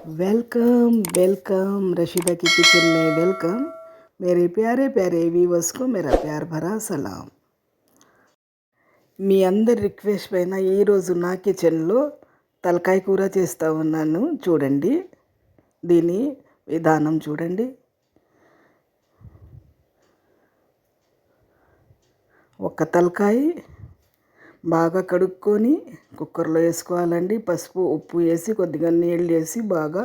Welcome Rashida की kitchen में welcome. मेरे प्यारे प्यारे व्यूवर्स को मेरा प्यार भरा सलाम। మీ అందరి రిక్వెస్ట్ పైన ఈరోజు నా కిచెన్లో తలకాయ కూర చేస్తూ ఉన్నాను. చూడండి, దీని విధానం చూడండి. ఒక తలకాయ బాగా కడుక్కొని కుక్కర్లో వేసుకోవాలండి. పసుపు ఉప్పు వేసి కొద్దిగా నీళ్ళు వేసి బాగా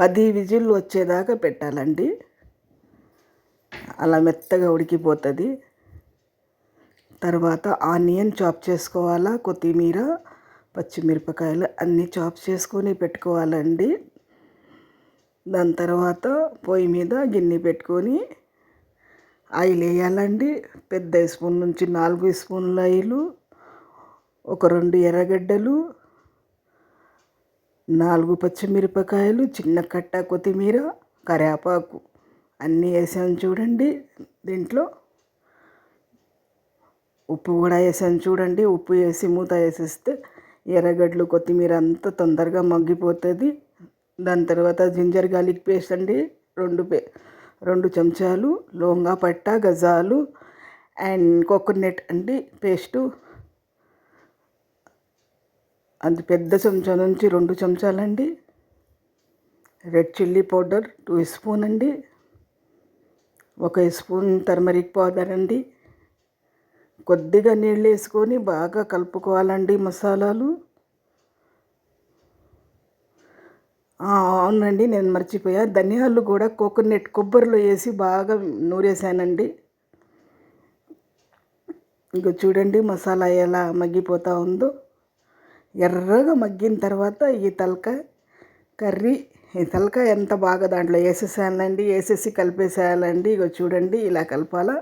10 విజిల్లు వచ్చేదాకా పెట్టాలండి. అలా మెత్తగా ఉడికిపోతుంది. తర్వాత ఆనియన్ చాప్ చేసుకోవాలా, కొత్తిమీర, పచ్చిమిరపకాయలు అన్నీ చాప్ చేసుకొని పెట్టుకోవాలండి. దాని తర్వాత పొయ్యి మీద గిన్నె పెట్టుకొని ఆయిల్ వేయాలండి. పెద్ద స్పూన్ నుంచి 4 స్పూన్ల ఆయిలు, ఒక 2 ఎర్రగడ్డలు, 4 పచ్చిమిరపకాయలు, చిన్న కట్ట కొత్తిమీర, కరివేపాకు అన్నీ వేసాను చూడండి. దీంట్లో ఉప్పు కూడా వేసాను చూడండి. ఉప్పు వేసి మూత వేసేస్తే ఎర్రగడ్డలు కొత్తిమీర అంతా తొందరగా మగ్గిపోతుంది. దాని తర్వాత జింజర్ గార్లిక్ పేస్ట్ అండి 2 చెంచాలు, లవంగా పట్ట, గజాలు అండ్ కోకోనట్ అండి పేస్టు. అది పెద్ద చెంచా నుంచి 2 చెంచాలండి. రెడ్ చిల్లీ పౌడర్ 2 స్పూన్ అండి. 1 స్పూన్ టర్మరిక్ పౌడర్ అండి. కొద్దిగా నీళ్ళు వేసుకొని బాగా కలుపుకోవాలండి మసాలాలు. అవునండి, నేను మర్చిపోయా, ధనియాలు కూడా కోకోనట్ కొబ్బరిలో వేసి బాగా నూరేసానండి. ఇంక చూడండి మసాలా ఎలా మగ్గిపోతూ ఉందో. ఎర్రగా మగ్గిన తర్వాత ఈ తలకాయ ఎంత బాగా దాంట్లో వేసేసానండి. వేసేసి కలిపేసేయాలండి. ఇక చూడండి ఇలా కలపాలా.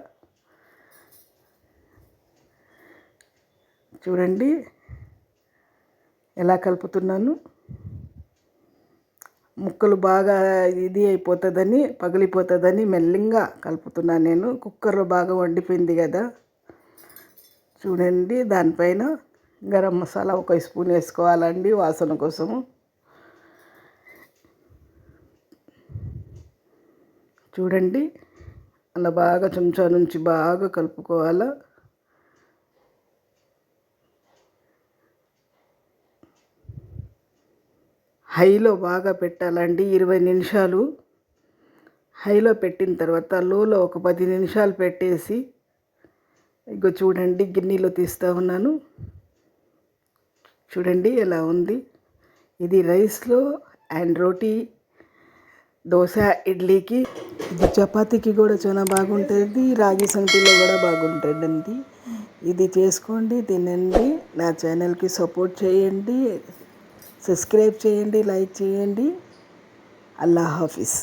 చూడండి ఎలా కలుపుతున్నాను. ముక్కలు బాగా ఇది అయిపోతుందని, పగిలిపోతుందని మెల్లిగా కలుపుతున్నాను నేను. కుక్కర్లో బాగా వండిపోయింది కదా. చూడండి, దానిపైన గరం మసాలా 1 స్పూన్ వేసుకోవాలండి వాసన కోసము. చూడండి అలా బాగా చెంచా నుంచి బాగా కలుపుకోవాలా. హైలో బాగా పెట్టాలండి. 20 నిమిషాలు హైలో పెట్టిన తర్వాత లోలో ఒక 10 నిమిషాలు పెట్టేసి ఇక చూడండి గిన్నెలో తీస్తూ ఉన్నాను. చూడండి ఎలా ఉంది. ఇది రైస్లో అండ్ రోటీ, దోశ, ఇడ్లీకి, ఇది చపాతీకి కూడా చాలా బాగుంటుంది. రాగి సంగటిలో కూడా బాగుంటుందండి. ఇది చేసుకోండి, తినండి. నా ఛానల్కి సపోర్ట్ చేయండి, సబ్స్క్రైబ్ చేయండి, లైక్ చేయండి. అల్లా హాఫీజ్.